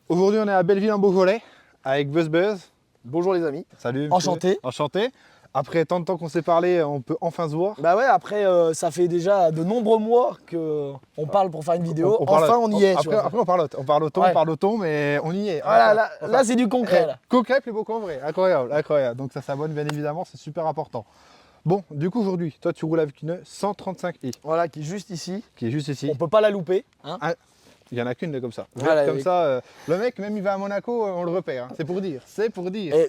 Aujourd'hui, on est à Belleville en Beaujolais avec Buzz Buzz. Bonjour les amis. Salut. Enchanté. Enchanté. Après tant de temps qu'on s'est parlé, on peut enfin se voir. Bah ouais, après ça fait déjà de nombreux mois qu'on parle pour faire une vidéo. On y est. Après, on parle au thon, mais on y est. Voilà, là c'est du concret. Là. Concret, plus beau qu'en vrai. Incroyable, incroyable. Donc ça s'abonne bien évidemment, c'est super important. Bon, du coup aujourd'hui, toi tu roules avec une 135i. Voilà, qui est juste ici. Qui est juste ici. On peut pas la louper. Hein. Il n'y en a qu'une de comme ça. Voilà, comme ça, le mec, même il va à Monaco, on le repère. Hein. C'est pour dire. C'est pour dire. Et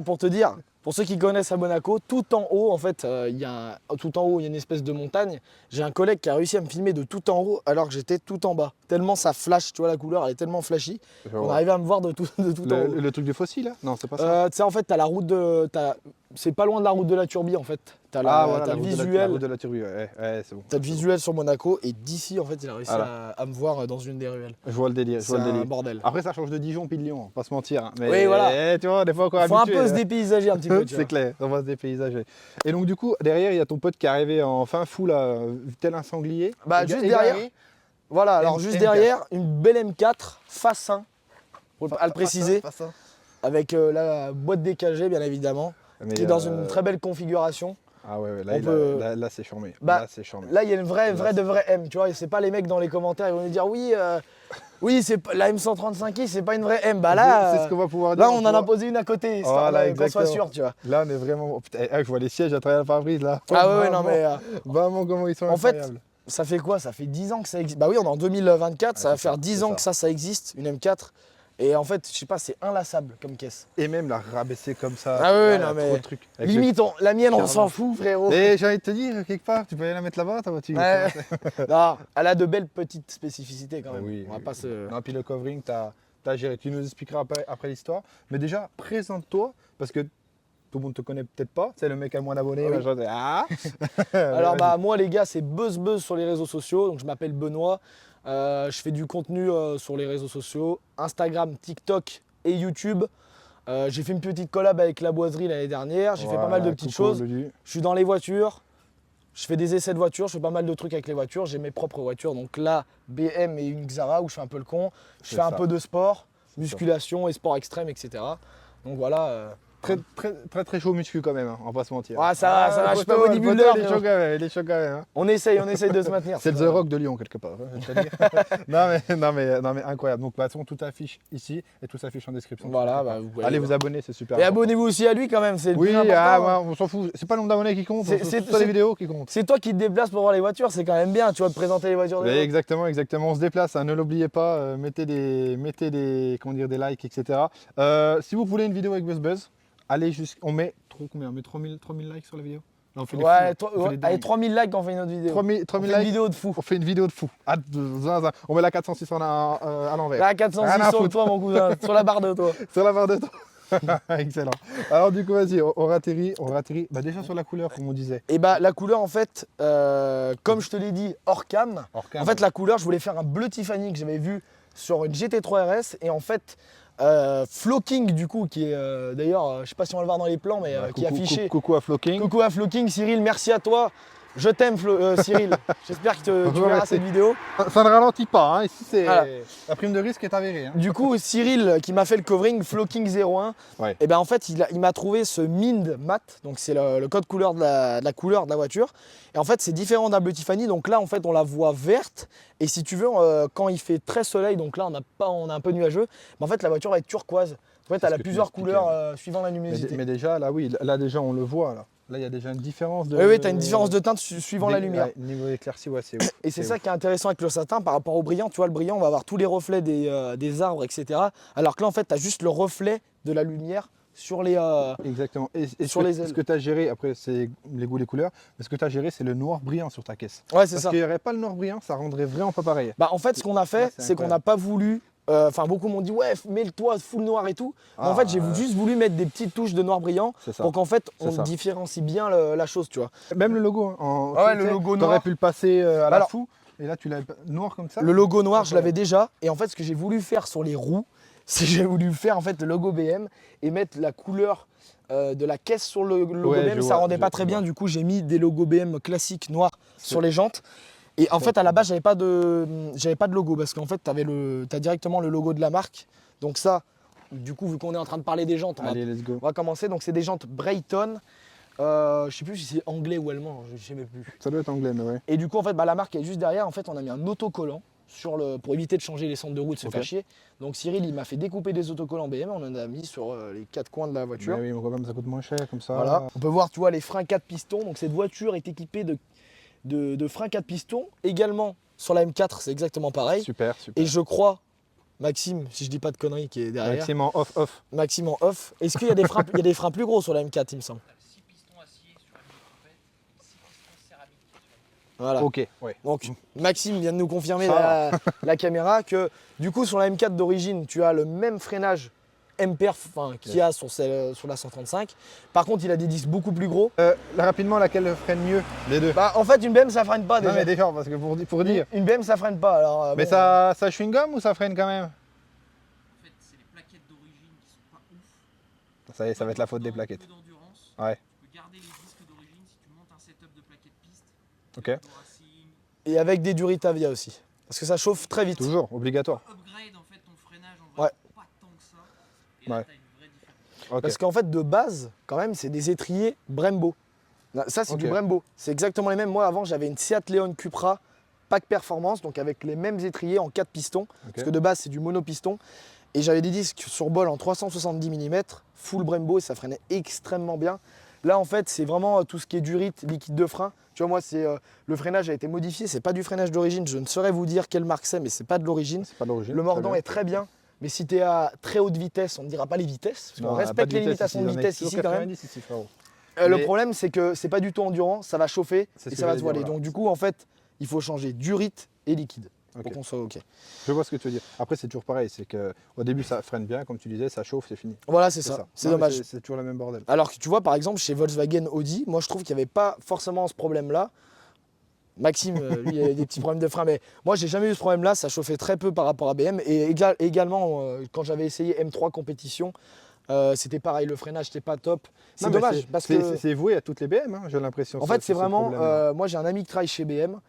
pour te dire, pour ceux qui connaissent à Monaco, tout en haut, en fait, il y a une espèce de montagne. J'ai un collègue qui a réussi à me filmer de tout en haut alors que j'étais tout en bas. Tellement ça flash, tu vois, la couleur, elle est tellement flashy. On arrivait à me voir de tout en haut. Le truc de fossile, là? Non, c'est pas ça. Tu sais, en fait, t'as la route de. C'est pas loin de la route de la Turbie, en fait. T'as le visuel. La route de la Turbie, ouais, c'est bon. T'as le visuel sur Monaco et d'ici, en fait, il a réussi à me voir dans une des ruelles. Je vois le délire. C'est un bordel. Après, ça change de Dijon puis de Lyon, pas se mentir. Hein. Mais oui, voilà. Tu vois, des fois, encore faut habitué, un peu se dépaysager un petit peu. C'est clair, on va se dépaysager. Et donc, du coup, derrière, il y a ton pote qui est arrivé en fin fou, là, tel un sanglier. Bah, juste derrière. Voilà, alors juste derrière, une belle M4 face 1, pour le préciser. Avec la boîte DKG, bien évidemment, qui est dans une très belle configuration. Ah ouais, là c'est charmé. Là, il y a une vraie M, tu vois, et c'est pas les mecs dans les commentaires, ils vont nous dire oui, c'est la M135i, c'est pas une vraie M. Bah là, c'est ce qu'on va pouvoir dire. Là, on en a posé une à côté, histoire qu'on soit sûr, tu vois. Là, on est vraiment. Oh, putain, je vois les sièges à travers la pare-brise là. Ah ouais, non mais. Vraiment, comment ils sont incroyables. En fait, ça fait quoi? Ça fait 10 ans que ça existe. Bah oui, on est en 2024, ça va faire 10 ans que ça existe, une M4. Et en fait, je sais pas, c'est inlassable comme caisse. Et même la rabaisser comme ça. Ah oui, non mais. Limite, la mienne, on s'en fout, frérot. Et j'ai envie de te dire, quelque part, tu peux aller la mettre là-bas, ta voiture. Ouais. Non, elle a de belles petites spécificités quand même. Oui, on va pas se. Non, puis le covering, t'as géré. Tu nous expliqueras après l'histoire. Mais déjà, présente-toi, parce que tout le monde te connaît peut-être pas. C'est le mec à moins d'abonnés. Alors, bah, moi, les gars, c'est Buzz sur les réseaux sociaux. Donc, je m'appelle Benoît. Je fais du contenu sur les réseaux sociaux, Instagram, TikTok et YouTube. J'ai fait une petite collab avec La Boiserie l'année dernière. J'ai fait pas mal de petites choses. Je suis dans les voitures. Je fais des essais de voitures. Je fais pas mal de trucs avec les voitures. J'ai mes propres voitures. Donc là, BM et une Xara où je fais un peu le con. Je fais un peu de sport, musculation et sport extrême, etc. Donc voilà. Très chaud muscu quand même, hein, on va pas se mentir. Ah, ça va, je suis pas bodybuilder. Il est chaud quand même. Hein. On essaye de se maintenir. C'est le The Rock de Lyon quelque part. non mais incroyable. Donc de toute façon, tout affiche ici et tout s'affiche en description. Voilà, allez vous abonner, c'est super. Et abonnez-vous aussi à lui quand même, c'est le plus important. On s'en fout. C'est pas le nombre d'abonnés qui compte, c'est les vidéos qui comptent. C'est toi qui te déplaces pour voir les voitures, c'est quand même bien, tu vas te présenter les voitures. Exactement. On se déplace, hein, ne l'oubliez pas, mettez des likes, etc. Si vous voulez une vidéo avec Buzz, allez on met 3000 likes sur la vidéo. Là, allez, 3000 likes, on fait une autre vidéo. 3000 likes, une vidéo de fou. On fait une vidéo de fou. On met la 406 à l'envers. La 406 sur toi, mon cousin, sur la barre de toi. Sur la barre de toi. Excellent. Alors du coup, vas-y, on ratterrit. Bah, déjà sur la couleur, comme on disait. Et bah la couleur, en fait, comme je te l'ai dit, hors cam. En fait, la couleur, je voulais faire un bleu Tiffany que j'avais vu sur une GT3 RS. Et en fait, Flocking du coup qui est d'ailleurs je sais pas si on va le voir dans les plans mais qui est affiché. Coucou à Flocking. Coucou à Flocking, Cyril, merci à toi. Je t'aime Cyril. J'espère que tu verras cette vidéo. Ça ne ralentit pas, hein. Ici c'est la prime de risque est avérée. Hein. Du coup Cyril qui m'a fait le covering Flocking 01, et ben en fait il m'a trouvé ce Mind Mat, donc c'est le code couleur de la couleur de la voiture. Et en fait c'est différent d'un bleu Tiffany, donc là en fait on la voit verte. Et si tu veux, quand il fait très soleil, donc là on a un peu nuageux, mais en fait la voiture va être turquoise. En fait elle a plusieurs couleurs suivant la luminosité. Mais déjà là déjà on le voit là. Là, il y a déjà une différence de. Oui, tu as une différence de teinte suivant la lumière. Niveau éclairci, c'est. Et c'est ça qui est intéressant avec le satin par rapport au brillant. Tu vois, le brillant, on va avoir tous les reflets des arbres, etc. Alors que là, en fait, tu as juste le reflet de la lumière sur les. Exactement. Et sur les ailes. Ce que tu as géré, après, c'est les goûts, les couleurs, mais ce que tu as géré, c'est le noir brillant sur ta caisse. Ouais, c'est ça. Parce qu'il n'y aurait pas le noir brillant, ça rendrait vraiment pas pareil. Bah, en fait, ce qu'on a fait, c'est qu'on n'a pas voulu. Enfin, beaucoup m'ont dit ouais, mets le toit full noir et tout. Mais en fait, j'ai juste voulu mettre des petites touches de noir brillant pour qu'en fait, on différencie bien la chose, tu vois. Même le logo. Le logo noir. Tu aurais pu le passer à la fou. Et là, tu l'as noir comme ça. Le logo noir, je l'avais déjà. Et en fait, ce que j'ai voulu faire sur les roues, c'est que j'ai voulu faire en fait le logo BM et mettre la couleur de la caisse sur le logo BM. Ça rendait pas très bien. Du coup, j'ai mis des logos BM classiques noirs sur les jantes. Et en fait, à la base, j'avais pas de logo parce qu'en fait, t'as directement le logo de la marque. Donc ça, du coup, vu qu'on est en train de parler des jantes, Allez, let's go. on va commencer. Donc c'est des jantes Brayton. Je sais plus si c'est anglais ou allemand, je sais même plus. Ça doit être anglais, mais ouais. Et du coup, en fait, la marque est juste derrière. En fait, on a mis un autocollant pour éviter de changer les centres de roue, de se faire chier. Donc Cyril, il m'a fait découper des autocollants BM. On en a mis sur les 4 coins de la voiture. Mais oui, mais quand même, ça coûte moins cher comme ça. Voilà. On peut voir, tu vois, les freins 4 pistons. Donc cette voiture est équipée de freins 4 pistons. Également, sur la M4, c'est exactement pareil. Super, super. Et je crois, Maxime, si je dis pas de conneries, qui est derrière. Maxime en off. Maxime en off. Est-ce qu'il y a des freins, il y a des freins plus gros sur la M4, il me semble? 6 pistons acier sur la complète et 6 pistons céramiques sur la Voilà. Ok, ouais. Donc Maxime vient de nous confirmer Ça la caméra que du coup sur la M4 d'origine, tu as le même freinage M-Perf qu'il y a sur la 135. Par contre, il a des disques beaucoup plus gros. Là, rapidement, laquelle freine mieux? Les deux. Bah, en fait, une BM, ça freine pas Non, déjà. mais déjà, parce que pour dire. Une BM, ça freine pas. Alors, Mais bon, ça chewing-gum ou ça freine quand même? En fait, c'est les plaquettes d'origine qui sont pas ouf. Ça y est, ça va être la faute des Peu plaquettes. d'endurance. Ouais. Tu peux garder les disques d'origine si tu montes un setup de plaquettes piste. Ok. Du Racing. Et avec des Duritavia aussi. Parce que ça chauffe très vite. Toujours, obligatoire. Upgrade en fait ton freinage en vrai, pas tant que ça. Et là, Ouais. t'as une vraie différence. Ok. Parce qu'en fait, de base, quand même, c'est des étriers Brembo. Ça, c'est Ok. du Brembo. C'est exactement les mêmes. Moi, avant, j'avais une Seat Leon Cupra Pack Performance, donc avec les mêmes étriers en 4 pistons. Parce que de base, c'est du monopiston. Et j'avais des disques sur bol en 370 mm, full Brembo, et ça freinait extrêmement bien. Là, en fait, c'est vraiment tout ce qui est Durit, liquide de frein. Tu vois, moi, le freinage a été modifié. C'est pas du freinage d'origine. Je ne saurais vous dire quelle marque c'est, mais c'est pas de l'origine. C'est pas d'origine. Le mordant très est très bien. Mais si tu es à très haute vitesse, on ne dira pas les vitesses. Parce bien. qu'on Non, pas respecte de les limitations de on est vitesse toujours ici quand même. 90 ici, frérot. Le Mais- problème, c'est que c'est pas du tout endurant, ça va chauffer C'est et ce ça que va se j'allais voiler. dire, voilà. Donc du coup, en fait, il faut changer Durit et liquide Ok. pour qu'on soit OK. Je vois ce que tu veux dire. Après, c'est toujours pareil. C'est qu'au début, ça freine bien, comme tu disais, ça chauffe, c'est fini. Voilà, c'est ça. C'est Non, mais dommage. C'est toujours le même bordel. Alors que tu vois, par exemple, chez Volkswagen Audi, moi je trouve qu'il n'y avait pas forcément ce problème-là. Maxime, lui, il avait des petits problèmes de frein, mais moi j'ai jamais eu ce problème-là, ça chauffait très peu par rapport à BM. Et également, quand j'avais essayé M3 compétition, c'était pareil, le freinage n'était pas top. C'est Non, mais dommage parce que. c'est voué à toutes les BM, hein, j'ai l'impression. En fait, c'est ce vraiment. problème-là. Moi, j'ai un ami qui travaille chez BM.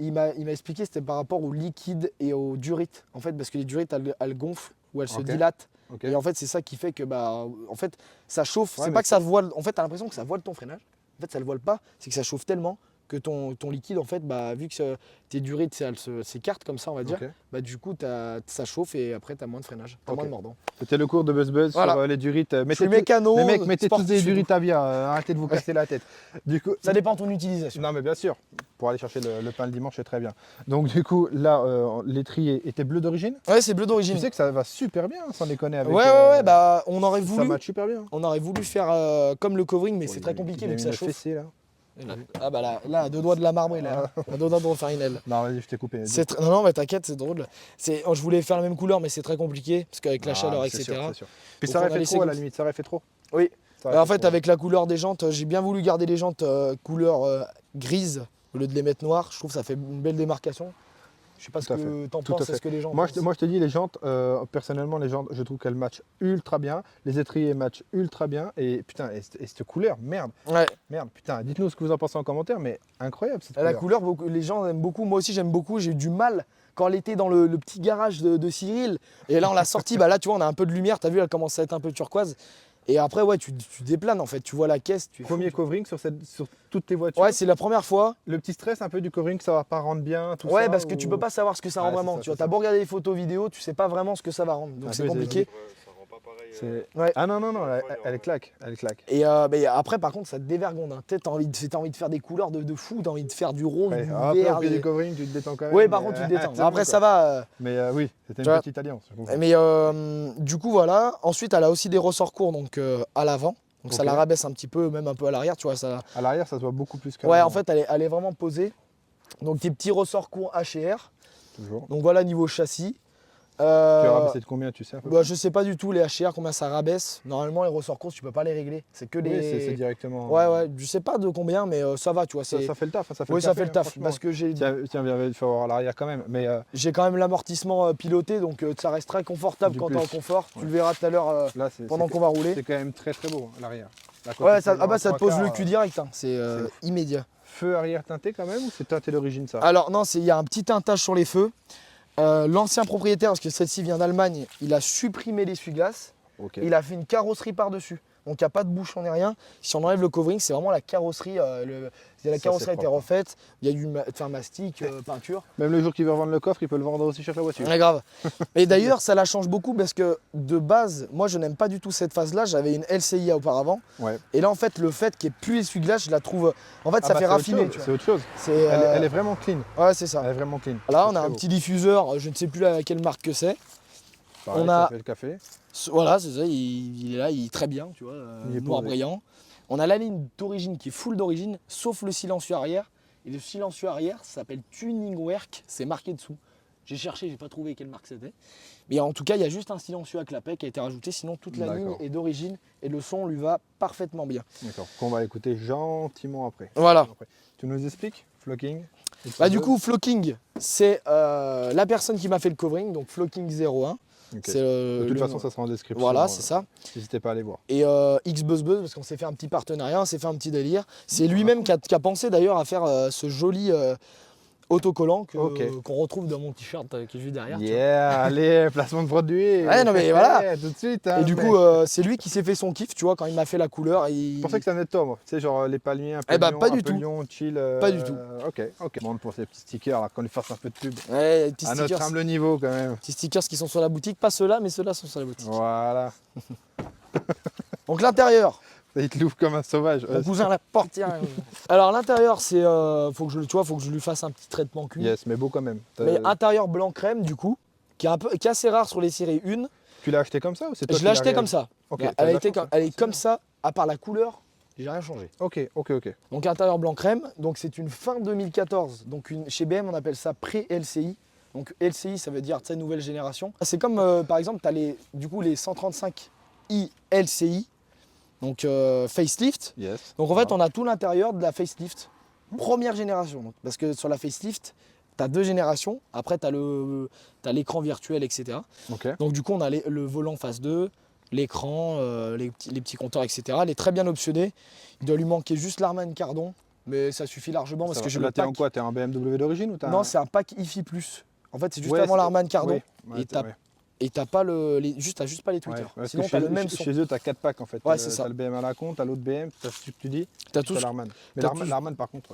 Il m'a expliqué c'était par rapport au liquide et au Durit. En fait, parce que les Durit, elles gonflent ou elles se Ok. dilatent. Ok. Et en fait, c'est ça qui fait que, en fait, ça chauffe. Ouais, C'est mais pas que ça voile. En fait, t'as l'impression que ça voile ton freinage. En fait, ça le voile pas. C'est que ça chauffe tellement que ton liquide, en fait, vu que tes Durit, elles s'écartent comme ça, on va dire. Ok. Bah, du coup, ça chauffe et après, t'as moins de freinage. T'as Ok. moins de mordant. C'était le cours de Buzz Voilà. sur les Durit. Je suis mécano. Les mecs, mettez tous sportif, des je suis Durit Avia. Arrêtez de vous casser la tête. Du coup, Ça dépend de ton utilisation. non, mais bien sûr. Pour aller chercher le pain le dimanche, c'est très bien. Donc, du coup, là, l'étrier était bleu d'origine. Ouais, c'est bleu d'origine. Tu sais que ça va super bien, sans déconner avec. Ouais, bah, on aurait ça voulu. match super bien. On aurait voulu faire comme le covering, mais c'est très compliqué Il a vu que mis ça le chauffe. fessier, là. Ah bah là, à deux doigts de la marbrer là. À deux doigts de refaire une aile. Non, vas-y, je t'ai coupé. Non, mais t'inquiète, c'est drôle. Je voulais faire la même couleur, mais c'est très compliqué parce qu'avec la chaleur, c'est etc. sûr, c'est sûr. Puis Donc, ça on a aurait fait laissé trop, à la comme- limite. Ça aurait fait trop. Oui. Ça aurait En fait fait, trop. avec la couleur des jantes, j'ai bien voulu garder les jantes couleur grise au lieu de les mettre noires. Je trouve que ça fait une belle démarcation. Je sais pas ce Tout à que t'en Tout à penses, fait. est-ce que les gens Moi, pensent je te dis, les jantes, personnellement, les jantes, je trouve qu'elles matchent ultra bien. Les étriers matchent ultra bien. Et putain, et cette couleur, merde, Ouais, putain, dites-nous ce que vous en pensez en commentaire, mais incroyable cette la couleur. couleur, les gens aiment beaucoup. Moi aussi, j'aime beaucoup. J'ai eu du mal quand elle était dans le petit garage de Cyril. Et là, on l'a sortie. Bah là, tu vois, on a un peu de lumière. T'as vu, elle commence à être un peu turquoise. Et après, ouais, tu déplanes en fait. Tu vois la caisse. Premier covering sur toutes tes voitures. Ouais, c'est la première fois. Le petit stress un peu du covering, ça va pas rendre bien, tout ça. Ouais, parce que ou- tu peux pas savoir ce que ça rend Ouais, c'est vraiment. ça, Tu vois, c'est t'as ça. beau regarder les photos vidéo, tu sais pas vraiment ce que ça va rendre. Donc Un c'est peu, compliqué. Ça rend pas pareil. C'est- Ouais. Ah non, elle claque, elle claque. Et mais après, par contre, ça te dévergonde. Hein. T'as envie de faire des couleurs de fou, t'as envie de faire du rose, Ouais. du Après, vert. au pied du covering, tu te détends quand même. Ouais, par mais, contre, tu te détends. c'est Après, bon, ça quoi. va. Mais oui, c'était Tu une vois. petite alliance. je comprends. Mais du coup, voilà. Ensuite, elle a aussi des ressorts courts donc, à l'avant. Donc ça Ok. la rabaisse un petit peu, même un peu à l'arrière. Tu vois, ça. À l'arrière, ça se voit beaucoup plus qu'à Ouais, l'avant, en fait, elle est vraiment posée. Donc, tes petits ressorts courts H&R. toujours. Donc voilà, niveau châssis. Tu as rabaissé de combien, tu sais? Bah, je sais pas du tout les HR combien ça rabaisse. Normalement les ressorts courses tu peux pas les régler. C'est que Oui, les. c'est directement. Ouais, je sais pas de combien, mais ça va, tu vois. Ça fait le taf. Ça fait Oui, le ça café, fait le taf. franchement. Parce que j'ai Tiens, il faut avoir l'arrière quand même. Mais quand même l'amortissement piloté, donc ça reste très confortable Du quand plus. t'es en confort. Tu Ouais. le verras tout à l'heure là, pendant qu'on va rouler. c'est quand même très très beau, hein, l'arrière. La Ouais, côté ça te pose le trois cul direct, hein. C'est ouf. immédiat. Feu arrière teinté quand même ou c'est teinté d'origine ça? Alors non, il y a un petit teintage sur les feux. L'ancien propriétaire, parce que celle-ci vient d'Allemagne, il a supprimé l'essuie-glace. Ok. Il a fait une carrosserie par-dessus. Donc il n'y a pas de bouchon ni rien. Si on enlève le covering, c'est vraiment la carrosserie. La Ça, carrosserie c'est a été propre. refaite. Il y a eu mastic, peinture. Même le jour qu'il veut revendre le coffre, il peut le vendre aussi cher que la voiture. Ouais, grave. Et d'ailleurs, ça la change beaucoup parce que de base, moi je n'aime pas du tout cette phase-là. J'avais une LCI auparavant. Ouais. Et là, en fait, le fait qu'il n'y ait plus essuie-glace, je la trouve. En fait, Ah ça bah, fait c'est autre raffiner. chose, Tu vois. C'est autre chose. C'est, Elle est vraiment clean. Ouais, c'est ça. Elle est vraiment clean. Là, C'est on a très un beau. petit diffuseur, je ne sais plus quelle marque que c'est. Pareil, on ça a- fait le café. Voilà, c'est ça, il est là, il est très bien, tu vois, Il est noir posé. brillant. On a la ligne d'origine qui est full d'origine, sauf le silencieux arrière. Et le silencieux arrière, ça s'appelle Tuning Work, c'est marqué dessous. J'ai cherché, j'ai pas trouvé quelle marque c'était. Mais en tout cas, il y a juste un silencieux à clapet qui a été rajouté, sinon toute la ligne D'accord. est d'origine et le son lui va parfaitement bien. D'accord. Qu'on va écouter gentiment après. Voilà. Après. Tu nous expliques Flocking? Bah, du coup, Flocking, c'est la personne qui m'a fait le covering, donc Flocking 01. Ok. C'est De toute façon, ça sera en description. Voilà, c'est ça. N'hésitez pas à aller voir. Et X-Buzz, parce qu'on s'est fait un petit partenariat, on s'est fait un petit délire. C'est lui-même qui a pensé d'ailleurs à faire ce joli autocollant qu'on retrouve dans mon t-shirt qui est juste derrière. tu vois. Yeah, allez, placement de produit. Ouais, non, mais voilà. Tout de suite. Hein, Et du mais- coup, c'est lui qui s'est fait son kiff, tu vois, quand il m'a fait la couleur. Je pensais que ça venait de toi, moi. Tu sais, genre les palmiers, un peu Eh bah, lion, pas un du peu tout. lion, chill. Pas du tout. Ok. Bon, pour ces petits stickers, là, qu'on lui fasse un peu de pub. Ouais, les petits À notre stickers, humble niveau, quand même. petits stickers qui sont sur la boutique. Pas ceux-là, mais ceux-là sont sur la boutique. Voilà. Donc l'intérieur, Il te l'ouvre comme un sauvage. mon cousin la portière. Alors l'intérieur, c'est faut que je lui fasse un petit traitement cuir. Yes, mais beau quand même. Mais intérieur blanc crème du coup, qui est assez rare sur les séries 1. Tu l'as acheté comme ça ou c'est toi Je qui l'ai l'as acheté comme réalisé? ça. Ok, elle, t'as de la chance, hein. elle est comme ça, à part la couleur, j'ai rien changé. Ok. Donc intérieur blanc crème, donc c'est une fin 2014. Donc chez BM on appelle ça pré-LCI. Donc LCI ça veut dire nouvelle génération. C'est comme par exemple tu as les 135i LCI, donc facelift. Yes. Donc en fait on a tout l'intérieur de la facelift, première génération. Donc, parce que sur la facelift, tu as 2 générations, après tu as l'écran virtuel, etc. Ok. Donc du coup on a le volant phase 2, l'écran, les petits compteurs, etc. Elle est très bien optionnée. Il doit lui manquer juste l'armane cardon, mais ça suffit largement parce que j'ai Là, le t'es pack. en quoi? T'es en BMW d'origine ou t'as Non, c'est un pack IFI+. En fait, c'est juste Ouais, avant c'est- l'armane cardon. Ouais, Et t'as pas t'as juste pas les tweeters. parce Sinon que t'as chez, le même son. chez eux, t'as 4 packs en fait. Ouais, c'est ça. T'as le BM à la con, t'as l'autre BM, t'as ce que tu dis, T'as t'as tous. l'Arman. Mais t'as l'Arman, tous. l'Arman, par contre.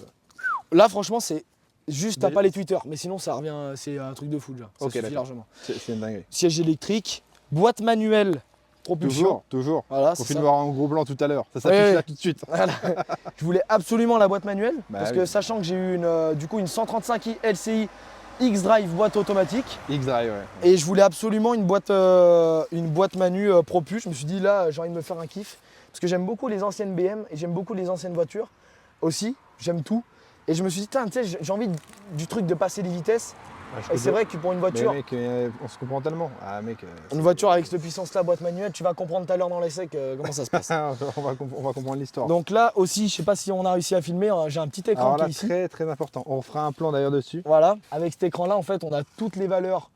Là franchement c'est juste t'as Mais- pas les tweeters, mais sinon ça revient, c'est un truc de fou déjà. Ça Ok, suffit d'accord. largement. C'est une dinguerie. Siège électrique, boîte manuelle, propulsion. Toujours. Voilà, On c'est finit ça. de voir en gros blanc tout à l'heure. Ça s'affiche Ouais, là ouais. tout de suite. Voilà. Je voulais absolument la boîte manuelle Bah parce oui. que sachant que j'ai eu une 135i LCI X-Drive boîte automatique X-Drive, ouais. et je voulais absolument une boîte manu propus. Je me suis dit là j'ai envie de me faire un kiff parce que j'aime beaucoup les anciennes BM et j'aime beaucoup les anciennes voitures aussi. J'aime tout et je me suis dit tiens, tu sais, j'ai envie du truc de passer les vitesses Ouais, je et peux c'est dire- vrai que pour une Mais voiture. mec, on se comprend tellement. Ah mec. Une voiture avec cette puissance-là, boîte manuelle, tu vas comprendre tout à l'heure dans l'essai comment ça se passe. on va comprendre l'histoire. Donc là aussi, je sais pas si on a réussi à filmer, hein, j'ai un petit écran Alors qui là, est ici. très très important. On fera un plan d'ailleurs dessus. Voilà, avec cet écran-là, en fait, on a toutes les valeurs.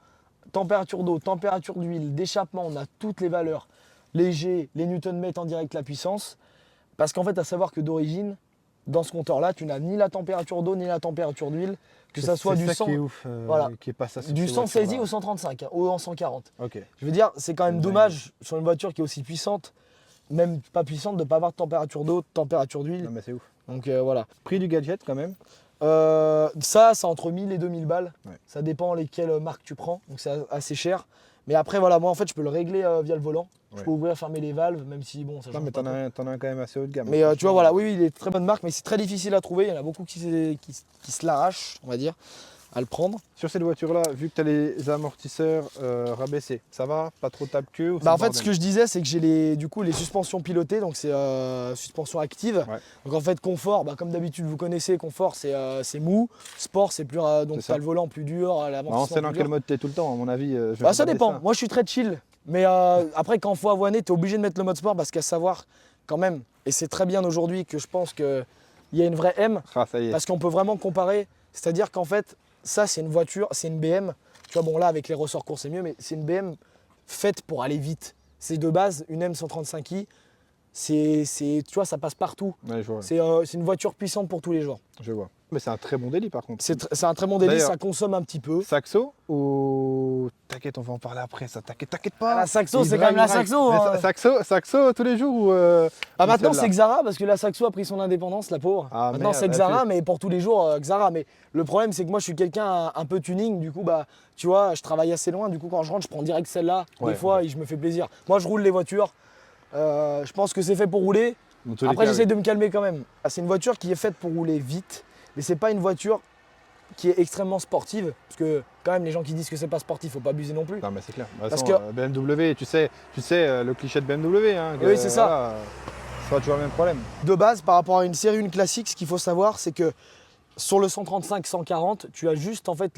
Température d'eau, température d'huile, d'échappement, on a toutes les valeurs. Les G, les newton-mètres en direct la puissance. Parce qu'en fait, à savoir que d'origine, dans ce compteur-là, tu n'as ni la température d'eau, ni la température d'huile, que ça soit du C'est ça 100, qui est ouf. voilà. Qui est pas ça. sur du ces 116i voitures-là. au 135, hein, ou en 140. Ok. Je veux dire, c'est quand même C'est dommage sur une voiture qui est aussi puissante, même pas puissante, de ne pas avoir de température d'eau, de température d'huile. Non mais c'est ouf. Donc voilà. Prix du gadget quand même. Ça, c'est entre 1000 et 2000 balles. Ouais. Ça dépend lesquelles marques tu prends. Donc c'est assez cher. Mais après, voilà, moi en fait, je peux le régler via le volant. Je Ouais. peux ouvrir, fermer les valves, même si bon, ça Non change mais pas t'en trop. as un quand même assez haut de gamme. Mais tu vois, Franchement, voilà, oui, il est de très bonne marque, mais c'est très difficile à trouver. Il y en a beaucoup qui se l'arrachent, on va dire. à le prendre. Sur cette voiture-là, vu que tu as les amortisseurs rabaissés, ça va? Pas trop tape-queue ou c'est Bah en le fait, bordel? ce que je disais, c'est que j'ai les suspensions pilotées, donc c'est suspension active. Ouais. Donc en fait, confort, bah, comme d'habitude, vous connaissez, confort, c'est mou. Sport, c'est plus donc C'est t'as ça. le volant plus dur, Bah, on l'amortissement sait dans plus quel dur. mode t'es tout le temps, à mon avis. Je vais Bah, ça regarder dépend. Moi, je suis très chill. Mais après, quand il faut avoiner, tu es obligé de mettre le mode sport parce qu'à savoir, quand même, et c'est très bien aujourd'hui que je pense qu'il y a une vraie M, Ah, ça y est. parce qu'on peut vraiment comparer. C'est-à-dire qu'en fait, ça, c'est une voiture, c'est une BM. Tu vois, bon, là, avec les ressorts courts, c'est mieux, mais c'est une BM faite pour aller vite. C'est de base une M135i. Tu vois, ça passe partout. Ouais, je vois. C'est une voiture puissante pour tous les jours. Je vois. Mais c'est un très bon délit par contre. C'est un très bon délice, D'ailleurs- ça consomme un petit peu. Saxo ou. T'inquiète, on va en parler après, ça. T'inquiète pas. La Saxo, Il c'est drague, quand même la il drague. Saxo. Mais Hein. Saxo tous les jours ou. Ah, ou maintenant celle-là c'est Xara parce que la Saxo a pris son indépendance, la pauvre. Ah, Maintenant merde, c'est elle Xara, fait- mais pour tous les jours Xara. Mais le problème c'est que moi je suis quelqu'un un peu tuning, du coup bah tu vois, je travaille assez loin, du coup quand je rentre je prends direct celle-là, Ouais, des fois ok. et je me fais plaisir. Moi je roule les voitures, je pense que c'est fait pour rouler. Dans tous les Après cas, j'essaie oui. de me calmer quand même. Ah, c'est une voiture qui est faite pour rouler vite, mais c'est pas une voiture qui est extrêmement sportive, parce que quand même les gens qui disent que c'est pas sportif, faut pas abuser non plus. Non, mais c'est clair. De toute Parce façon, BMW, tu sais le cliché de BMW. Hein, Oui, c'est ça. voilà, ça sera toujours le même problème. De base, par rapport à une série 1 classique, ce qu'il faut savoir, c'est que sur le 135-140, tu as juste en fait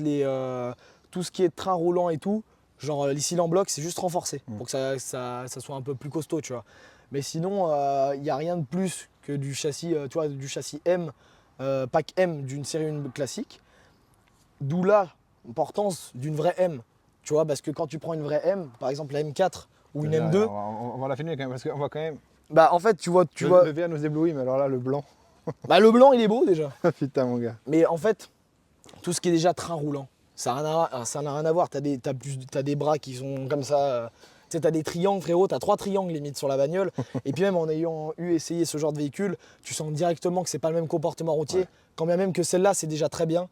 tout ce qui est train roulant et tout, genre les cylindres en bloc, c'est juste renforcé pour que ça soit un peu plus costaud, tu vois. Mais sinon, il n'y a rien de plus que du châssis, tu vois, du châssis M, pack M d'une série 1 classique. D'où l'importance d'une vraie M, tu vois, parce que quand tu prends une vraie M, par exemple la M4 ou une Là, M2, on va la finir quand même, parce qu'on va quand même. bah en fait, tu vois, Le vert nous éblouit, mais alors là, le blanc. bah, le blanc il est beau déjà. Putain, mon gars. Mais en fait, tout ce qui est déjà train roulant, ça n'a rien à voir. T'as des bras qui sont comme ça. Tu sais, t'as des triangles, frérot. T'as 3 triangles limite sur la bagnole. Et puis même en ayant essayé ce genre de véhicule, tu sens directement que c'est pas le même comportement routier. Ouais. Quand bien même que celle-là, c'est déjà très bien.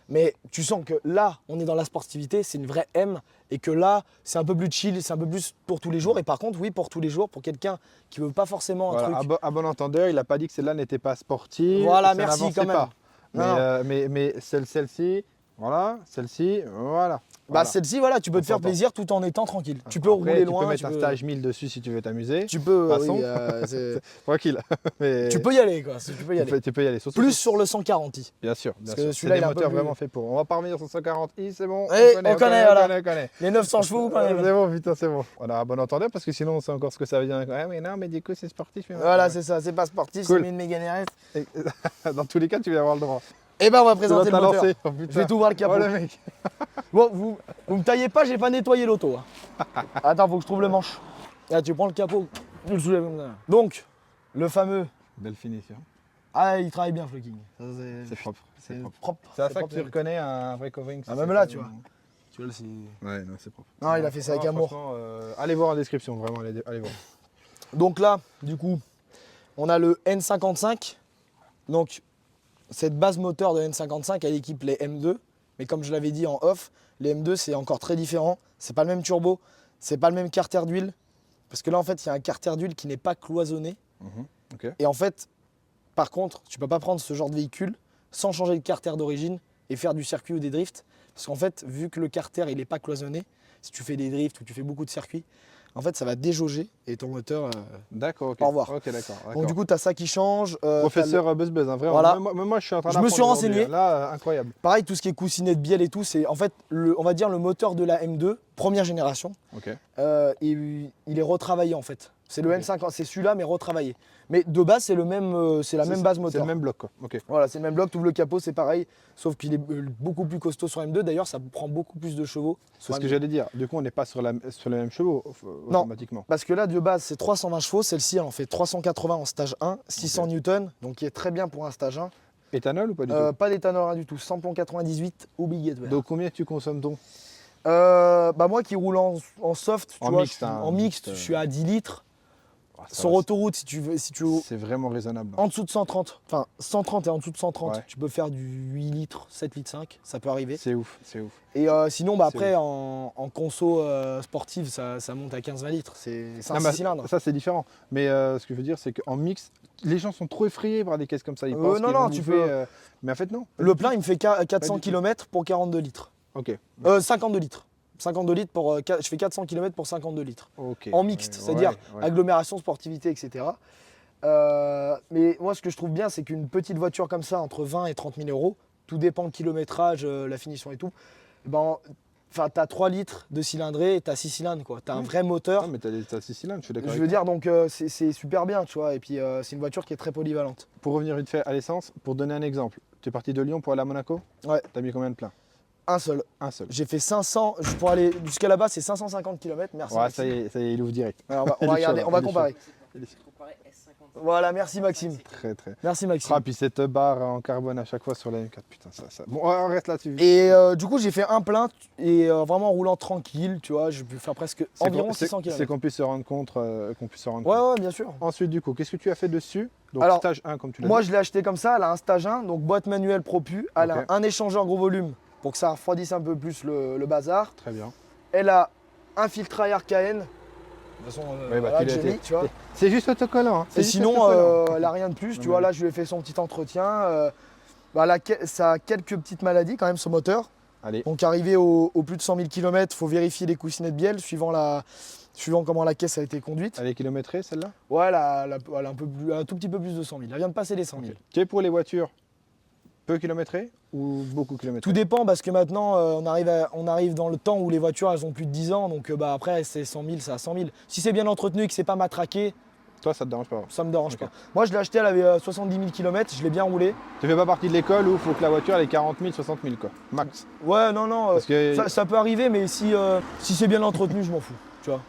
Mais tu sens que là, on est dans la sportivité, c'est une vraie M. Et que là, c'est un peu plus chill, c'est un peu plus pour tous les jours. Et par contre, oui, pour tous les jours, pour quelqu'un qui veut pas forcément un Voilà, truc. à bon entendeur, il n'a pas dit que celle-là n'était pas sportive. Voilà, que ça merci n'avançait quand même. pas. Non, Mais celle-ci, voilà, celle-ci, voilà. Bah Voilà. celle-ci, voilà, tu peux On te faire s'entend. plaisir tout en étant tranquille. Tu peux Après, rouler tu loin. peux mettre un stage 1000 dessus si tu veux t'amuser. Tu peux, Passons. oui, Tranquille. Mais tu peux y aller, quoi. Tu peux y aller. tu peux y aller. Surtout Plus si- sur le 140i. Bien sûr. Parce Bien que sûr. C'est celui-là, des il est un peu moteurs plus- vraiment faits pour. On va pas revenir sur 140i, c'est bon. Eh, on connaît, voilà. on connaît. Les 900 chevaux, quand même. C'est bon, putain, c'est bon. On a un bon entendeur parce que sinon on sait encore ce que ça veut dire. Ouais, mais non, mais du coup, c'est sportif. mais Voilà, ouais. c'est ça. C'est pas sportif, Cool. c'est une Mégane RS. Et- Dans tous les cas, tu vas avoir le droit. Eh ben, on va Tu vas présenter te le la moteur. lancer. Oh, putain. Je vais t'ouvrir le capot. Oh, le mec. Bon, vous me taillez pas, j'ai pas nettoyé l'auto. hein. Attends, faut que je trouve le manche. Là, tu prends le capot, tu le soulèves comme ça. Donc, le fameux. Belle finition. Ah, il travaille bien, Flocking. Ça, C'est propre. c'est C'est propre. propre. C'est à ça que propre, tu reconnais un vrai covering. Ah, même là, tu vois. Tu vois, c'est. Ouais, non, c'est propre. Non, il a fait ça avec Non, amour. franchement, allez voir en description, vraiment, allez voir. Donc là, du coup, on a le N55. Donc, cette base moteur de N55, elle équipe les M2. Mais comme je l'avais dit en off, les M2, c'est encore très différent. C'est pas le même turbo, c'est pas le même carter d'huile. Parce que là, en fait, il y a un carter d'huile qui n'est pas cloisonné. Ok. Et en fait, par contre, tu peux pas prendre ce genre de véhicule sans changer de carter d'origine et faire du circuit ou des drifts. Parce qu'en fait, vu que le carter, il n'est pas cloisonné, si tu fais des drifts ou tu fais beaucoup de circuits, en fait, ça va déjauger et ton moteur. D'accord, ok. Au revoir. Ok, d'accord. Donc, du coup, tu as ça qui change. Professeur Buzz Buzz, hein, vraiment. Voilà. Moi, je suis en train Je me suis d'apprendre aujourd'hui, renseigné. hein. Là, incroyable. Pareil, tout ce qui est coussinet de bielle et tout, c'est en fait, on va dire le moteur de la M2, première génération. Ok. Et il est retravaillé en fait. C'est le Ok. M50, c'est celui-là mais retravaillé. Mais de base, c'est la même base C'est moteur. le même bloc, quoi. Ok. Voilà, c'est le même bloc, tu ouvres le capot, c'est pareil, sauf qu'il est beaucoup plus costaud sur M2. D'ailleurs, ça prend beaucoup plus de chevaux. C'est sur ce que M2. j'allais dire. Du coup, on n'est pas sur les mêmes chevaux Non. automatiquement. Parce que là, de base, c'est 320 chevaux. Celle-ci, elle en fait 380 en stage 1, 600 Newton, donc qui est très bien pour un stage 1. Éthanol ou pas du tout? Pas d'éthanol, rien du tout. Samplon 98 obligatoire. Donc, combien tu consommes-t-on? Bah moi qui roule en soft, tu En vois, mixte, je suis- hein, en mixte, mixte, je suis à 10 litres. Ah, ça Sur va, autoroute, si tu veux, c'est vraiment raisonnable. en dessous de 130, enfin 130 et en dessous de 130, Ouais. tu peux faire du 8 litres, 7 litres 5, ça peut arriver. C'est ouf, c'est ouf. Et sinon, bah, C'est après, en conso sportive, ça monte à 15-20 litres. C'est un Non, 6 mais cylindres. ça, c'est différent. Mais ce que je veux dire, c'est qu'en mix, les gens sont trop effrayés par des caisses comme ça. Ils pensent non, qu'ils non, vont tu bouffer, peux- mais en fait, non. Le plein, il me fait 400 du tout. km pour 42 litres. Ok. 52 litres. 52 litres pour. Je fais 400 km pour 52 litres. Ok. En mixte, Ouais, c'est-à-dire ouais. agglomération, sportivité, etc. Mais moi, ce que je trouve bien, c'est qu'une petite voiture comme ça, entre 20 et 30 000 euros, tout dépend le kilométrage, la finition et tout, ben, tu as 3 litres de cylindrée et tu as 6 cylindres. Tu as un vrai moteur. Non, mais t'as 6 cylindres, je suis d'accord. Je avec veux toi. dire, donc c'est super bien, tu vois. Et puis, c'est une voiture qui est très polyvalente. Pour revenir vite fait à l'essence, pour donner un exemple, tu es parti de Lyon pour aller à Monaco. Ouais. T'as mis combien de plein? Un seul. Un seul. J'ai fait 500, pour aller jusqu'à là-bas, c'est 550 km. Merci. Ouais, Maxime. ça y est, il ouvre direct. Alors, on Il va est regarder, chaud, on va il est comparer. Comparer S50. Voilà, merci Maxime. Très, très. Merci Maxime. Ah, puis cette barre en carbone à chaque fois sur la M4, putain, ça. Bon, on reste là-dessus. Et du coup, j'ai fait un plein et vraiment en roulant tranquille, tu vois, je peux faire presque environ 600 C'est km. qu'on puisse se rendre compte. Ouais, bien sûr. Ensuite, du coup, qu'est-ce que tu as fait dessus? Donc, Alors, stage 1, comme tu l'as Moi, dit. je l'ai acheté comme ça, elle a un stage 1, donc boîte manuelle Propu, elle Ok. a un échangeur gros volume pour que ça refroidisse un peu plus le bazar. Très bien. Elle a un filtre à air KN. De toute façon, Ouais, bah, voilà, tu que l'as j'ai été. mis, tu vois. C'est juste autocollant. Hein. C'est Et juste sinon, autocollant. elle n'a rien de plus. Non, Tu vois, mais- là, je lui ai fait son petit entretien. Ça a quelques petites maladies quand même, ce moteur. Allez, Donc, arrivé au plus de 100 000 km, il faut vérifier les coussinets de bielle suivant comment la caisse a été conduite. elle est kilométrée celle-là. Ouais, elle a un tout petit peu plus de 100 000. Elle vient de passer les 100 000. Ok. Tu es pour les voitures peu kilométrées ou beaucoup kilométrées? Tout dépend parce que maintenant, on arrive dans le temps où les voitures, elles ont plus de 10 ans. Donc, après, c'est 100 000, c'est à 100 000. Si c'est bien entretenu et que c'est pas matraqué, Toi, ça te dérange pas? ça me dérange Ok. pas. Moi, je l'ai acheté, elle avait 70 000 km. Je l'ai bien roulé. Tu fais pas partie de l'école où il faut que la voiture elle ait 40 000, 60 000 quoi, max. Ouais, non. Parce que Ça peut arriver, mais si c'est bien entretenu, je m'en fous. Tu vois.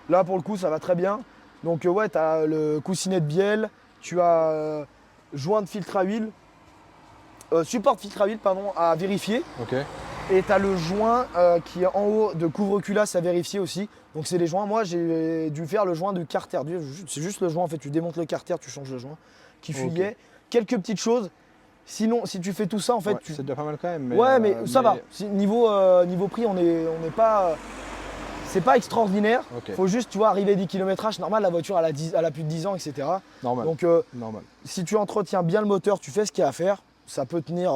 Là, pour le coup, ça va très bien. Donc, ouais, tu as le coussinet de bielle, tu as joint de filtre à huile, support de filtre à huile, pardon, à vérifier. ok. Et tu as le joint qui est en haut de couvre-culasse à vérifier aussi. Donc, c'est les joints. Moi, j'ai dû faire le joint de carter. C'est juste le joint, en fait. Tu démontes le carter, tu changes le joint qui fuyait. Ok. Quelques petites choses. Sinon, si tu fais tout ça, en fait, Ouais, c'est déjà pas mal quand même. Ouais, mais ça va. Niveau prix, on est pas. C'est pas extraordinaire. Ok. Faut juste, tu vois, arriver à 10 km/h. Normal, la voiture, elle a plus de 10 ans, etc. Normal. Donc, Normal. si tu entretiens bien le moteur, tu fais ce qu'il y a à faire, ça peut tenir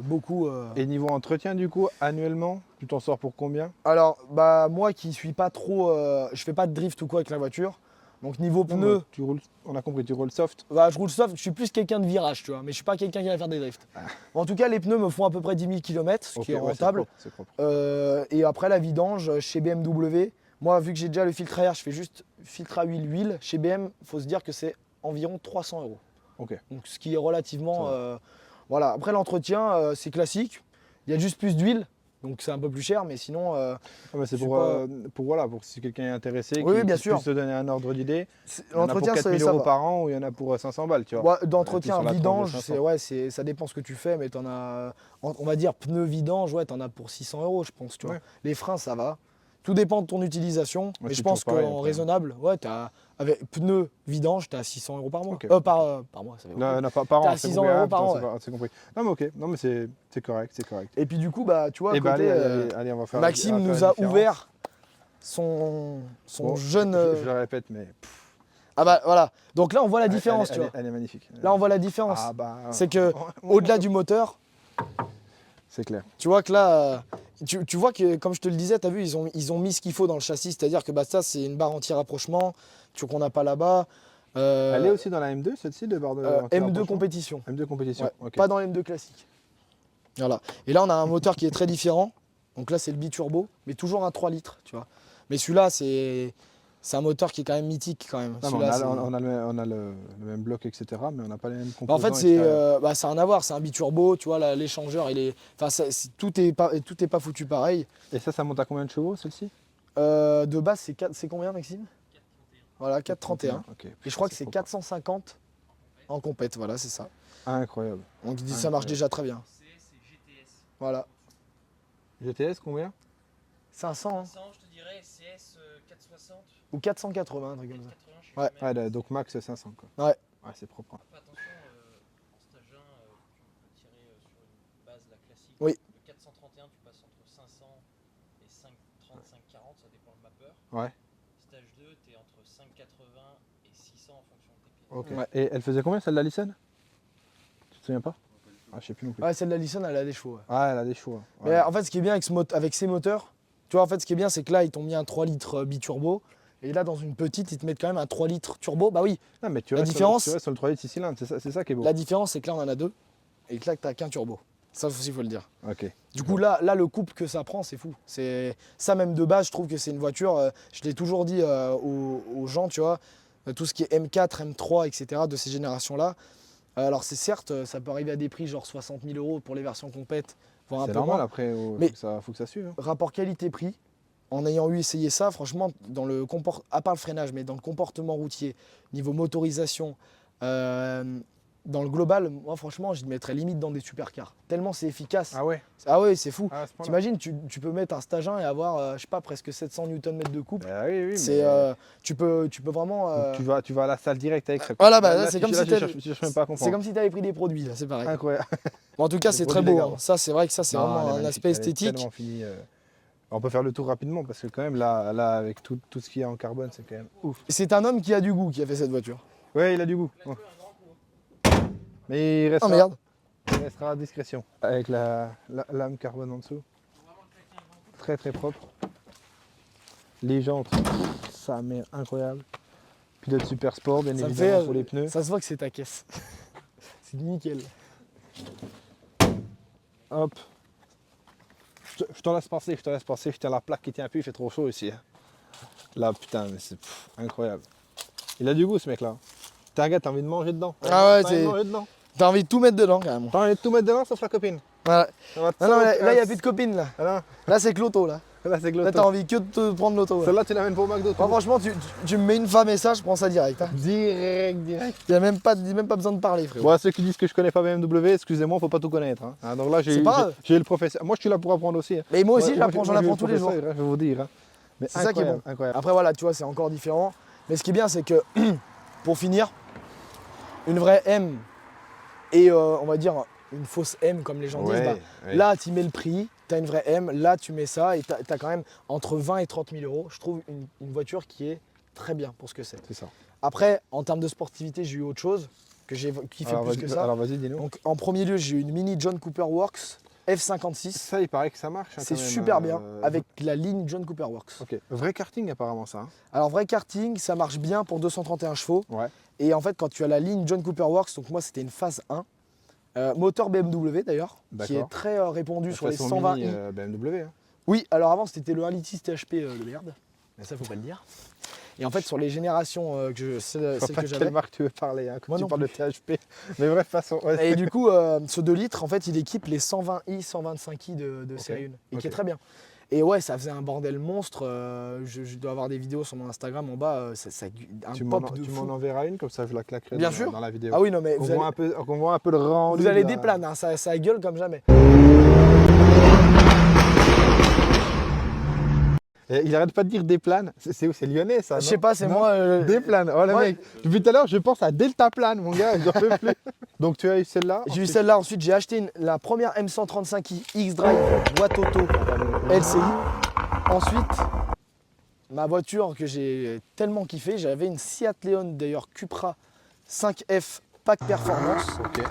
beaucoup. Et niveau entretien du coup, annuellement, tu t'en sors pour combien? Alors, bah, moi qui suis pas trop. Je fais pas de drift ou quoi avec la voiture. Donc, niveau Non, pneus, mais tu roules, on a compris, tu roules soft. bah, je roule soft. Je suis plus quelqu'un de virage, tu vois. Mais je suis pas quelqu'un qui va faire des drifts. En tout cas, les pneus me font à peu près 10 000 km, ce qui est Ok, ouais, rentable. c'est propre. Et après la vidange chez BMW, moi vu que j'ai déjà le filtre à air, je fais juste filtre à huile. Chez BM, il faut se dire que c'est environ 300 €. Ok. Donc ce qui est relativement. Ça Voilà. Après l'entretien, c'est classique. Il y a juste plus d'huile, donc c'est un peu plus cher, mais sinon. Ah, mais c'est Je sais pour, pas. voilà, pour si quelqu'un est intéressé, Oui, qui bien sûr. puisse se donner un ordre d'idée. Il y en a pour L'entretien, 4 ça 000 € va. par an ou il y en a pour 500 balles, tu vois. Ouais, d'entretien, sur la tranche de vidange, 500. ça dépend ce que tu fais, mais t'en as, on va dire pneu vidange, ouais, t'en as pour 600 €, je pense, tu vois. Ouais. Les freins, ça va. Tout dépend de ton utilisation, Ouais, mais c'est je pense toujours pareil, qu'en après. raisonnable, ouais, avec pneu vidange, t'as 600 € par mois. Ok. Par mois, ça fait beaucoup. Non, non, pas par T'as an, c'est 600 compris. € Ah, par putain, an, c'est pas- c'est compris. Non, mais ok, non, mais c'est correct, c'est correct. Et puis du coup, bah, tu vois, à Et bah, côté, allez, on va faire Maxime on va faire nous la a différence. ouvert son Bon, jeune. Je le répète, mais Ah bah voilà. Donc là, on voit la différence, tu vois. Elle est magnifique. Là, on voit la différence. Ah bah, C'est que au-delà du moteur, c'est clair. tu vois que là, tu vois que, comme je te le disais, tu as vu, ils ont mis ce qu'il faut dans le châssis, c'est-à-dire que bah, ça, c'est une barre anti-rapprochement, tu vois qu'on n'a pas là-bas. Elle est aussi dans la M2, celle-ci, de barre de M2 anti-rapprochement compétition, M2 compétition, ouais, ok. pas dans l'M2 classique. Voilà. Et là, on a un moteur qui est très différent. Donc là, c'est le biturbo, mais toujours un 3 litres, tu vois. Mais celui-là, c'est un moteur qui est quand même mythique, quand même. Non, mais Celui-là, on a le même bloc, etc., mais on n'a pas les mêmes bah, composants. en fait, ça n'a rien à voir. C'est un biturbo, tu vois, l'échangeur, enfin, tout est pas foutu pareil. Et ça monte à combien de chevaux, celle-ci? De base, c'est combien, Maxime? Voilà, 431. Ok. Et je crois que c'est trop 450 en compète, voilà, c'est ça. pas. Incroyable. Donc ça marche déjà très bien. C'est GTS. Voilà. GTS, combien? 500 hein. 500, je te dirais, CS 460, Ou 480, un truc comme ça. 480, je suis Ouais. jamais allé. Ouais, donc max c'est 500 quoi. Ouais. Ouais, c'est propre. Hein. Après, attention, en stage 1, tu peux tirer sur une base la classique. Oui. De 431, tu passes entre 500 et 530, 540, ça dépend le mapper. Ouais. Stage 2, tu es entre 580 et 600 en fonction de tes pièces. Ok. Ouais. Et elle faisait combien celle de la Lysen? Tu te souviens pas? Ah, je sais plus non plus. Ouais, celle de la Lyson, elle a des chevaux. Ouais. Ah, elle a des choix. Ouais. Mais en fait, ce qui est bien avec ces moteurs, tu vois, en fait, ce qui est bien, c'est que là, ils t'ont mis un 3 litres biturbo. Et là, dans une petite, ils te mettent quand même un 3 litres turbo. Bah oui, Non, mais tu La restes différence- sur, tu restes sur le 3 litres 6 cylindres, c'est ça qui est beau. la différence, c'est que là, on en a deux. Et que là, t'as qu'un turbo. Ça aussi, il faut le dire. Ok. Du coup, là, le couple que ça prend, c'est fou. C'est ça, même de base, je trouve que c'est une voiture. Je l'ai toujours dit aux gens, tu vois, tout ce qui est M4, M3, etc. de ces générations-là. Alors, c'est certes, ça peut arriver à des prix genre 60 000 € pour les versions complètes, voire un C'est peu normal moins. après, Mais- faut que ça suive. Hein. Rapport qualité-prix, en ayant eu essayé ça, franchement, à part le freinage, mais dans le comportement routier, niveau motorisation, dans le global, moi franchement, je le mettrais limite dans des supercars. Tellement c'est efficace. Ah ouais. Ah ouais, c'est fou. Ah, à ce point-là. T'imagines, tu peux mettre un stage 1 et avoir, je sais pas, presque 700 Nm de couple. Bah oui, oui. C'est, mais- tu peux vraiment. Donc tu vas à la salle directe avec ça. Voilà, bah, Là, là, c'est tu- comme là, si je t'avais- cherche même pas à comprendre. c'est comme si tu avais pris des produits, là, c'est pareil. Incroyable. Bon, en tout cas, Des c'est très produits beau. légaux. Hein. Ça, c'est vrai que ça, c'est Non, vraiment elle est un magnifique, aspect elle est esthétique. tellement finie, On peut faire le tour rapidement parce que quand même là avec tout ce qu'il y a en carbone, c'est quand même ouf. C'est un homme qui a du goût qui a fait cette voiture. Ouais, il a du goût. Ouais. Mais il Oh restera, merde. il restera à discrétion. Avec la lame carbone en dessous. Très très propre. Les jantes, sa mère, incroyable. Pilote super sport, bien Ça me évidemment fait, pour les pneus. Ça se voit que c'est ta caisse. C'est nickel. Hop. Je te laisse passer, je tiens la plaque qui tient plus, il fait trop chaud ici. Hein. Là, putain, mais c'est incroyable. Il a du goût ce mec-là. T'as envie de manger dedans. Ah ouais, T'as envie de c'est- manger dedans. T'as envie de tout mettre dedans, carrément. T'as envie de tout mettre dedans sauf la copine. Voilà. Ça va te Non, non, sauver- là, il n'y a plus de copine, là. Ah non, Là, c'est que l'auto, là. là c'est que Là, l'auto. t'as envie que de te prendre l'auto. Ouais. Celle-là, tu l'amènes pour McDo. Moi, franchement, tu me mets une femme et ça, je prends ça direct. Hein. Direct. Il n'y a même pas besoin de parler, frérot. Bon, à ceux qui disent que je connais pas BMW, excusez-moi, faut pas tout connaître. Hein. Ah, donc là, C'est pas grave. j'ai le professeur. Moi, je suis là pour apprendre aussi. Hein. Mais moi aussi, Ouais, j'apprends, j'en moi, j'ai apprends le tous les jours. professeur, hein, je vais vous dire. Hein. Mais C'est ça qui est incroyable, bon. incroyable. Après, voilà, tu vois, c'est encore différent. Mais ce qui est bien, c'est que, pour finir, une vraie M et, on va dire, une fausse M, comme les gens disent, bah, ouais. là, tu mets le prix, tu as une vraie M, là, tu mets ça, et tu as quand même entre 20 et 30 000 €. Je trouve une voiture qui est très bien pour ce que c'est. C'est ça. Après, en termes de sportivité, j'ai eu autre chose que j'ai kiffé Alors, plus vas-y, que ça. alors, vas-y, dis-nous. Donc, en premier lieu, j'ai eu une Mini John Cooper Works F56. Ça, il paraît que ça marche. hein, C'est quand même, super bien, avec la ligne John Cooper Works. Ok. Vrai karting, apparemment, ça. Hein. Alors, vrai karting, ça marche bien pour 231 chevaux. Ouais. Et en fait, quand tu as la ligne John Cooper Works, donc moi, c'était une phase 1. Moteur BMW d'ailleurs, qui D'accord. est très répandu sur les Façon 120i. mini, BMW. Hein. Oui, alors avant c'était le 1,6 litre THP le merde, mais ça faut pas le dire. Et en fait sur les générations celles Je vois pas que de quelle j'avais. marque tu veux parler hein, quand Moi tu non parles de THP. Mais bref, façon. Ouais. Et du coup ce 2 litres en fait il équipe les 120i, 125i de Ok, série 1 et qui ok. est très bien. Et ouais ça faisait un bordel monstre, je dois avoir des vidéos sur mon Instagram en bas, un Tu pop de m'en fou. enverras une, comme ça je la claquerai Bien dans, sûr. dans la vidéo. Ah oui non mais On voit un peu le rendu. vous allez de la- déplaner, hein, ça gueule comme jamais. Et il arrête pas de dire déplane. C'est où? C'est lyonnais ça? Je non sais pas, c'est Non. moi. Déplane. Oh le Ouais. mec. Depuis tout à l'heure, je pense à deltaplane, mon gars. J'en peux plus. Donc tu as eu celle-là. J'ai eu ensuite- celle-là, ensuite j'ai acheté la première M135i X-Drive boîte auto LCI. Ensuite, ma voiture que j'ai tellement kiffé, j'avais une Seat Leon d'ailleurs Cupra 5F Pack Performance Ok.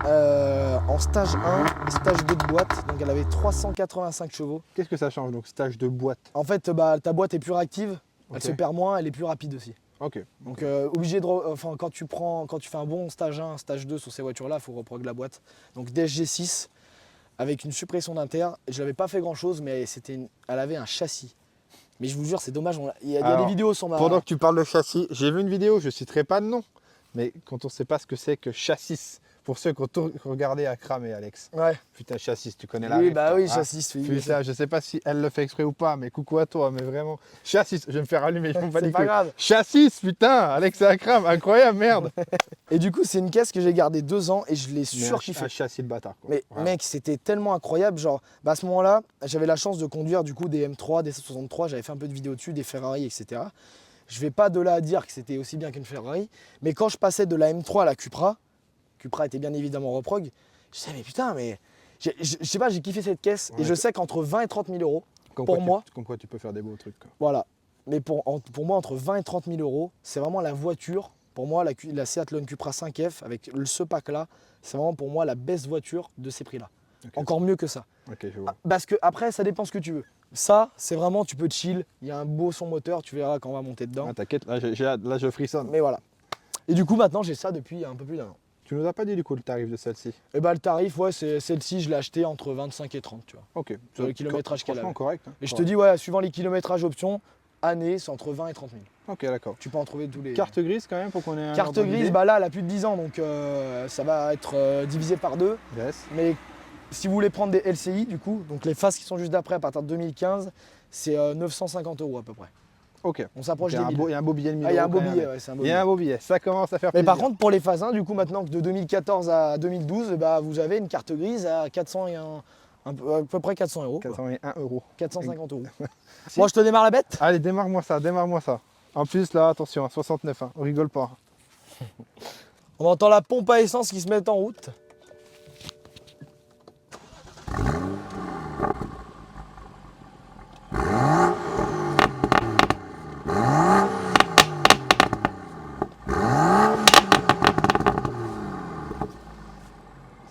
en stage 1, stage 2 de boîte, donc elle avait 385 chevaux. Qu'est-ce que ça change donc stage de boîte? En fait, bah, ta boîte est plus réactive, elle Ok. se perd moins, elle est plus rapide aussi. Ok. Donc obligé de enfin quand tu fais un bon stage 1, stage 2 sur ces voitures-là, il faut reprog la boîte. Donc DSG6 avec une suppression d'inter, je l'avais pas fait grand-chose mais elle avait un châssis. Mais je vous jure, c'est dommage, il y a Alors, des vidéos sur ma Pendant que tu parles de châssis, j'ai vu une vidéo, je citerai pas de nom, mais quand on ne sait pas ce que c'est que châssis, Pour ceux qui ont tout regardé à cramer, Alex. Ouais. Putain, chassis, tu connais la Oui, règle, bah toi, oui, hein. chassis, oui. Putain, je sais pas si elle le fait exprès ou pas, mais coucou à toi, mais vraiment. Chassis, je vais me faire allumer, je m'en bats C'est les pas couilles. grave. Chassis, putain, Alex et Akram, incroyable, merde. Et du coup, c'est une caisse que j'ai gardée 2 ans et je l'ai Mais surkiffé. un châssis de bâtard, quoi. Mais Vraiment. mec, c'était tellement incroyable. Genre, bah, à ce moment-là, j'avais la chance de conduire du coup des M3, des 763. J'avais fait un peu de vidéos dessus, des Ferrari, etc. Je vais pas de là à dire que c'était aussi bien qu'une Ferrari. Mais quand je passais de la M3 à la Cupra était bien évidemment reprog. Je disais, mais putain, mais. Je sais pas, j'ai kiffé cette caisse. Ouais. Et je sais qu'entre 20 et 30 000 euros, Comme pour quoi moi- comme quoi tu peux faire des beaux trucs, quoi. voilà. Mais pour moi, entre 20 et 30 000 euros, c'est vraiment la voiture. Pour moi, la Seat Leon Cupra 5F, avec ce pack-là, c'est vraiment pour moi la best voiture de ces prix-là. Ok. Encore mieux que ça. Ok, je vois. Parce que après, ça dépend ce que tu veux. Ça, c'est vraiment, tu peux chill. Il y a un beau son moteur, tu verras quand on va monter dedans. Ah, t'inquiète, là, là, je frissonne. Mais voilà. Et du coup, maintenant, j'ai ça depuis un peu plus d'un an. Tu nous as pas dit du coup le tarif de celle-ci? Et bah, le tarif, ouais, c'est celle-ci, je l'ai acheté entre 25 et 30, tu vois. Ok. Sur le kilométrage qu'elle Franchement avait. correct. Hein. Et je te dis, ouais, suivant les kilométrages options, année, c'est entre 20 et 30 000. Ok, d'accord. Tu peux en trouver tous les. Carte grise quand même pour qu'on ait un Carte ordre d'idée. grise, bah là, elle a plus de 10 ans, donc ça va être divisé par 2. Yes. Mais si vous voulez prendre des LCI, du coup, donc les phases qui sont juste d'après, à partir de 2015, c'est 950 € à peu près. Ok. On s'approche Il y des a un 1000. beau, il y a un beau billet de 1000 Ah, il y a un euros beau quand même. billet, ouais, c'est un beau Il y a billet. un beau billet. Ça commence à faire Mais plaisir. par contre, pour les phases 1, du coup, maintenant que de 2014 à 2012, bah, vous avez une carte grise à 400 et à peu près 400 €. 401 €. 450 €. Si. Moi, je te démarre la bête. Allez, démarre-moi ça, démarre-moi ça. En plus, là, attention, 69, hein, on rigole pas. On entend la pompe à essence qui se met en route.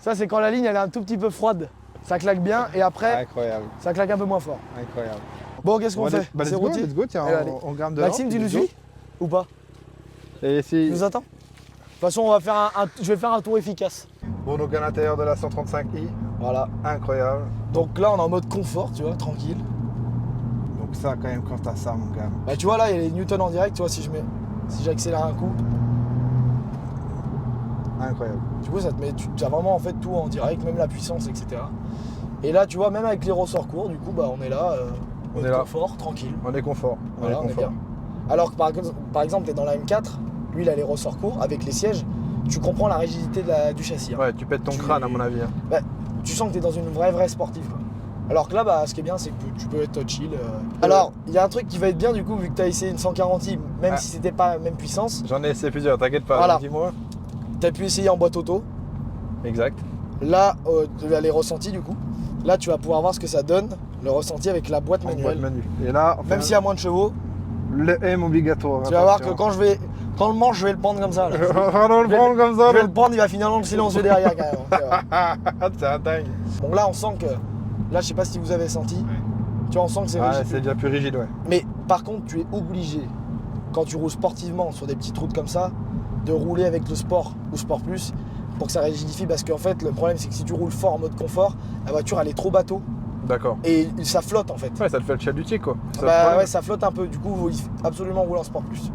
Ça, c'est quand la ligne elle est un tout petit peu froide. Ça claque bien et après, Incroyable, ça claque un peu moins fort. incroyable. Bon, qu'est-ce qu'on Bon, fait bah, C'est let's go, routier let's go, tiens, Allez, allez. on grimpe dedans. Maxime, tu nous let's go. suis ou pas Et Tu si... nous attends De toute façon, on va faire je vais faire un tour efficace. Bon, donc à l'intérieur de la 135i, Voilà. incroyable. Donc là, on est en mode confort, tu vois, tranquille. Donc ça, quand même, quand t'as ça, mon gars. Bah, tu vois, là, il y a les newtons en direct, tu vois, si j'accélère un coup, Incroyable. du coup, ça te met, tu as vraiment en fait tout en direct, même la puissance, etc. Et là, tu vois, même avec les ressorts courts, du coup, bah, on est là, On mode est là. confort, tranquille. On est confort. Voilà, on on est est confort. bien. Alors que par exemple, tu es dans la M4, lui, il a les ressorts courts avec les sièges. Tu comprends la rigidité du châssis. Hein. Ouais, tu pètes ton Tu- crâne, à mon avis. hein. Bah, tu sens que tu es dans une vraie sportive. Quoi. Alors que là, bah, ce qui est bien, c'est que tu peux être chill. Alors, il y a un truc qui va être bien, du coup, vu que tu as essayé une 140i, même Ah. si c'était pas la même puissance, J'en ai essayé plusieurs, t'inquiète pas. Voilà. Dis-moi. tu as pu essayer en boîte auto. Exact. Là, les ressentis, du coup. Là, tu vas pouvoir voir ce que ça donne, le ressenti avec la boîte En manuelle. boîte manuelle. Et là, enfin, Même s'il y a moins de chevaux, le M obligatoire. tu vas voir que quand le manche, je vais le prendre comme ça. Là. On le prend comme ça. Je vais le prendre, il va finir dans le silencieux derrière quand même. Donc, C'est un dingue. bon, là, on sent que. Là, je sais pas si vous avez senti. Tu vois, on sent que c'est Ouais, rigide. c'est déjà plus rigide, ouais. Mais par contre, tu es obligé, quand tu roules sportivement sur des petites routes comme ça, de rouler avec le sport ou sport plus pour que ça rigidifie. Parce qu'en fait, le problème, c'est que si tu roules fort en mode confort, la voiture, elle est trop bateau D'accord. et ça flotte en fait. Ouais, ça te fait le chat du tic, quoi. C'est le Bah problème. ouais, ça flotte un peu. Du coup, il faut absolument rouler en sport plus.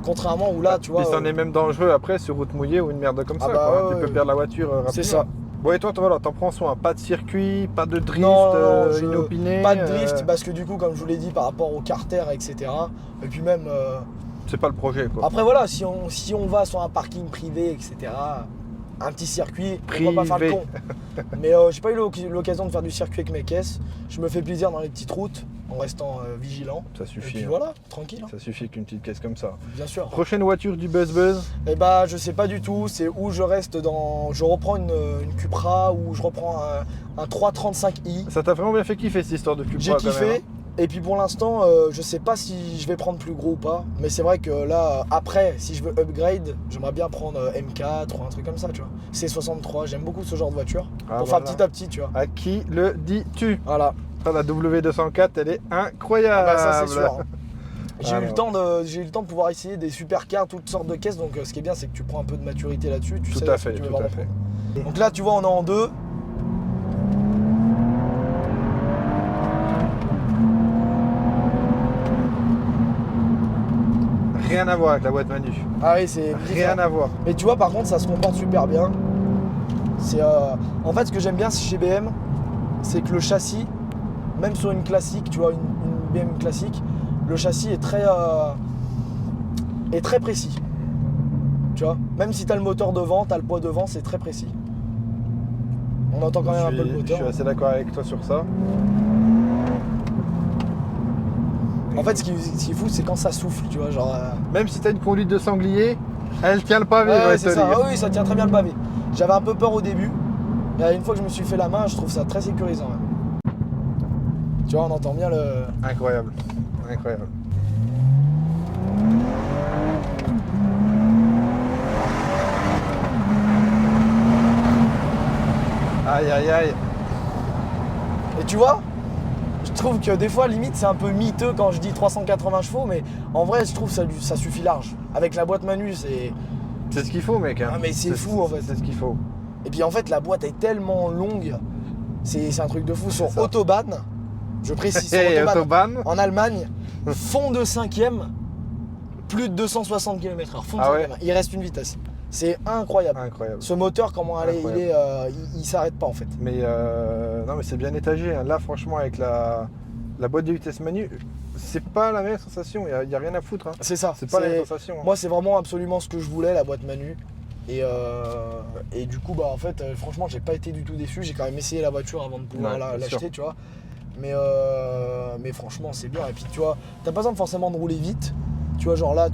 Contrairement où là, tu vois. Puis c'en est même dangereux après sur route mouillée ou une merde comme Ah ça. bah quoi. ouais, Tu peux ouais. perdre la voiture rapidement. C'est ça. Bon, et toi, voilà, t'en prends soin. Pas de circuit, pas de drift Non, inopiné. Pas de drift parce que du coup, comme je vous l'ai dit, par rapport au carter, etc. Et puis même. C'est pas le projet, quoi. Après voilà, si on va sur un parking privé, etc., un petit circuit, on va pas faire le Privé. con. Mais j'ai pas eu l'occasion de faire du circuit avec mes caisses. Je me fais plaisir dans les petites routes en restant vigilant. Ça Et suffit. puis hein. voilà, tranquille, hein, Ça suffit qu'une petite caisse comme ça. bien sûr. Prochaine voiture du Buzz Buzz. Et bah je sais pas du tout, c'est où je reste dans. Je reprends une Cupra ou je reprends un 335i. Ça t'a vraiment bien fait kiffer cette histoire de Cupra. J'ai quand kiffé. même, hein. Et puis pour l'instant, je sais pas si je vais prendre plus gros ou pas. Mais c'est vrai que là, après, si je veux upgrade, j'aimerais bien prendre M4 ou un truc comme ça, tu vois. C63, j'aime beaucoup ce genre de voiture. Ah, pour voilà. faire petit à petit, tu vois. À qui le dis-tu? Voilà. Ah, la W204, elle est incroyable. Ah bah ça c'est sûr. hein. J'ai eu Alors. le temps de pouvoir essayer des supercars, toutes sortes de caisses. Donc ce qui est bien, c'est que tu prends un peu de maturité là-dessus. Tu Tout sais à ce que fait, tu veux tout à vraiment fait. prendre. Donc là, tu vois, on est en deux. Rien à voir avec la boîte manu. Ah oui, c'est Rien à voir. Mais tu vois, par contre, ça se comporte super bien. En fait, ce que j'aime bien chez BM, c'est que le châssis, même sur une classique, tu vois, une BM classique, le châssis est très précis. Tu vois, même si tu as le moteur devant, tu as le poids devant, c'est très précis. On entend quand même un peu le Je moteur. suis assez d'accord avec toi sur ça. En fait, ce qui est fou, c'est quand ça souffle, tu vois, genre... Même si tu as une conduite de sanglier, elle tient le pavé, Ouais, je vais te c'est ça. dire. Ah oui, ça tient très bien le pavé. J'avais un peu peur au début. Et une fois que je me suis fait la main, je trouve ça très sécurisant. Même. Tu vois, on entend bien le... Incroyable. Incroyable. Aïe aïe aïe. Et tu vois, je trouve que des fois, limite, c'est un peu miteux quand je dis 380 chevaux, mais en vrai, je trouve que ça suffit large. Avec la boîte Manu, c'est... C'est ce qu'il faut, mec. Hein. Ah, mais c'est fou, en fait. C'est ce qu'il faut. Et puis en fait, la boîte est tellement longue. C'est un truc de fou. Sur ça. Autobahn, je précise, sur Et Autobahn, Autobahn. en Allemagne, fond de 5ème, plus de 260 km/h. Fond de Ah 5ème. ouais. Il reste une vitesse. C'est incroyable. Incroyable. Ce moteur, comment il s'arrête pas en fait. Mais non, mais c'est bien étagé. Hein. Là, franchement, avec la boîte de vitesse Manu, c'est pas la même sensation. Il n'y a rien à foutre. Hein. C'est ça. C'est pas la même sensation. Hein. Moi, c'est vraiment absolument ce que je voulais, la boîte Manu. Et du coup, bah en fait, franchement, j'ai pas été du tout déçu. J'ai quand même essayé la voiture avant de pouvoir Ouais, bien l'acheter, sûr. tu vois. Mais franchement, c'est bien. Et puis, tu vois, t'as pas besoin forcément de rouler vite. Tu vois, genre là,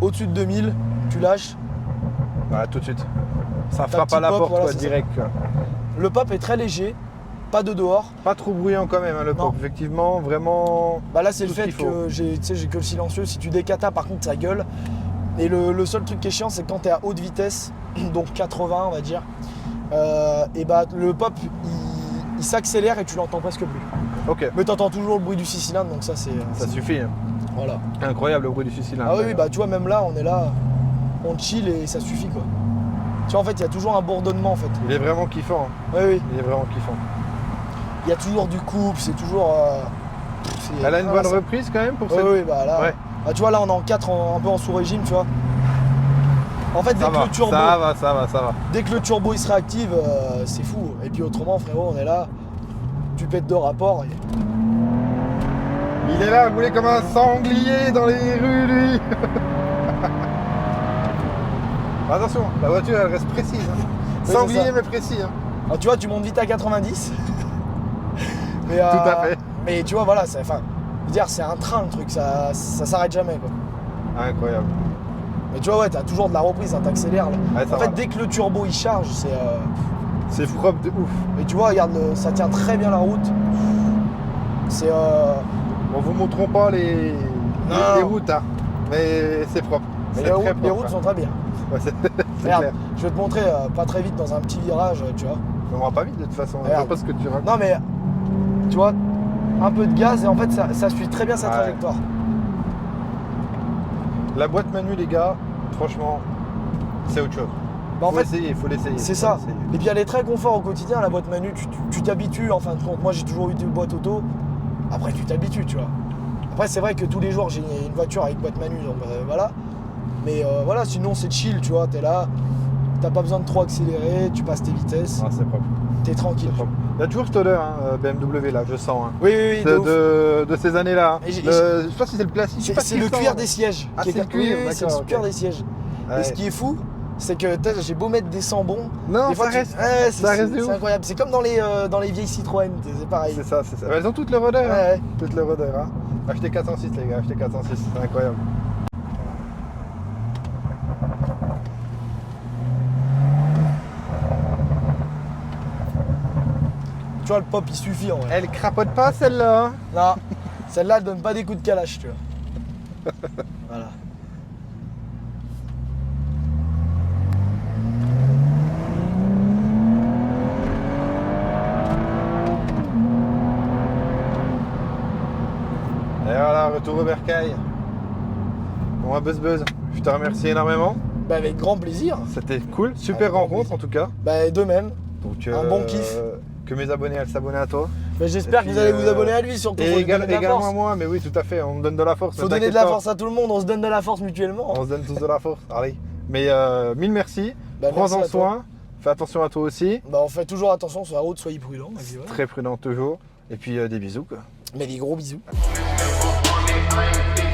au-dessus de 2000, tu lâches. Voilà, tout de suite. Ça Ta frappe à petite la pop, porte, voilà, quoi, c'est direct. Quoi. Le pop est très léger, pas de dehors. Pas trop bruyant quand même, hein, le Non. pop. Effectivement, vraiment. Bah là, c'est le Tout ce fait qu'il faut. que j'ai que le silencieux. Si tu décatas, par contre, ça gueule. Et le seul truc qui est chiant, c'est que quand tu es à haute vitesse, donc 80 on va dire, et bah le pop il s'accélère et tu l'entends presque plus. Ok, Mais tu entends toujours le bruit du 6 cylindres, donc ça c'est. ça suffit. Hein. Voilà. Incroyable le bruit du suicide. Ah oui, bah tu vois, même là, on est là, on chill et ça suffit quoi. Tu vois, en fait, il y a toujours un bourdonnement en fait. Il est vraiment kiffant. Hein. Oui, oui. Il est vraiment kiffant. Il y a toujours du couple, c'est toujours. Elle a une bonne ça- reprise quand même pour Oui, cette. oui, bah là. Ouais. Bah, tu vois, là, on est en 4, un peu en sous-régime, tu vois. En fait, dès Ça que va, le turbo. ça va, ça va, ça va. Dès que le turbo il se réactive, c'est fou. Et puis autrement, frérot, on est là, tu pètes deux rapports. Et... Il est là, roulé comme un sanglier dans les rues, lui. Attention, la voiture, elle reste précise. Hein. c'est Sanglier, ça. mais précis. Hein. Alors, tu vois, tu montes vite à 90. Mais, Tout à fait. Mais tu vois, voilà, je veux dire, c'est un train le truc, ça s'arrête jamais quoi. Incroyable. Mais tu vois, ouais, t'as toujours de la reprise, hein, t'accélères là. Ouais, ça En fait, va. dès que le turbo il charge, c'est. C'est propre de ouf. Et tu vois, regarde, ça tient très bien la route. C'est. On vous montrerons pas les Non. routes, hein. Mais c'est propre. Mais C'est les, très routes, les propre, routes hein. sont très bien. Ouais, c'est Regarde, clair. je vais te montrer pas très vite dans un petit virage, tu vois. On va pas vite de toute façon. Je Regarde. sais pas ce que tu racontes. Non mais tu vois, un peu de gaz et en fait ça suit très bien sa Ouais. trajectoire. La boîte Manu, les gars, franchement, c'est autre chose. Bah, en Faut fait, essayer, faut l'essayer. c'est faut ça. l'essayer. Et puis elle est très confort au quotidien la boîte Manu, tu t'habitues en fin de compte. Moi j'ai toujours eu une boîte auto, après tu t'habitues, tu vois. Après c'est vrai que tous les jours j'ai une voiture avec boîte Manu, donc voilà. Mais voilà, sinon c'est chill, tu vois, t'es là, t'as pas besoin de trop accélérer, tu passes tes vitesses, Ah, c'est propre. t'es tranquille. C'est propre. Il y a toujours cette odeur, hein, BMW là, je sens. Hein. Oui, oui, oui, de ouf. De ces années-là. Hein. Et j'ai- Je sais pas si c'est le plastique. je sais pas ce C'est qu'il le sent, cuir hein. des sièges. Ah, qui est c'est le cuir, oui, c'est le d'accord, cuir ok. des sièges. Ouais. Et ce qui est fou, c'est que j'ai beau mettre des sambons, Non, des fois, ça reste. Ouais, ça reste de c'est ouf. incroyable. C'est comme dans les vieilles Citroën, c'est pareil. C'est ça, c'est ça. Elles ont toutes leur odeur. Ouais, Hein. ouais. Toutes leur odeur. Hein. Achetez 406 les gars, achetez 406, c'est incroyable. Tu vois, le pop il suffit en vrai. Elle crapote pas celle-là. Hein. Non, celle-là elle donne pas des coups de calache, tu vois. Voilà. Et voilà, retour au bercail. Bon, Buzz Buzz, je te remercie énormément. Bah, avec grand plaisir. C'était cool, super Avec grand rencontre plaisir. en tout cas. Bah, de même. Donc, Un bon kiff. Que mes abonnés elles s'abonnent à toi. Bah, j'espère Et que puis, vous allez vous abonner à lui, surtout. Et Faut lui donner de la également force. à moi, mais oui, tout à fait, on me donne de la force. Faut ne donner t'inquiète de la pas. force à tout le monde, on se donne de la force mutuellement. On se donne tous de la force, allez. Mais mille merci, Bah, merci prends-en à toi. soin. Fais attention à toi aussi. Bah, on fait toujours attention sur la route, soyez prudents. Et puis voilà. Très prudent toujours. Et puis des bisous quoi. Mais des gros bisous. Money,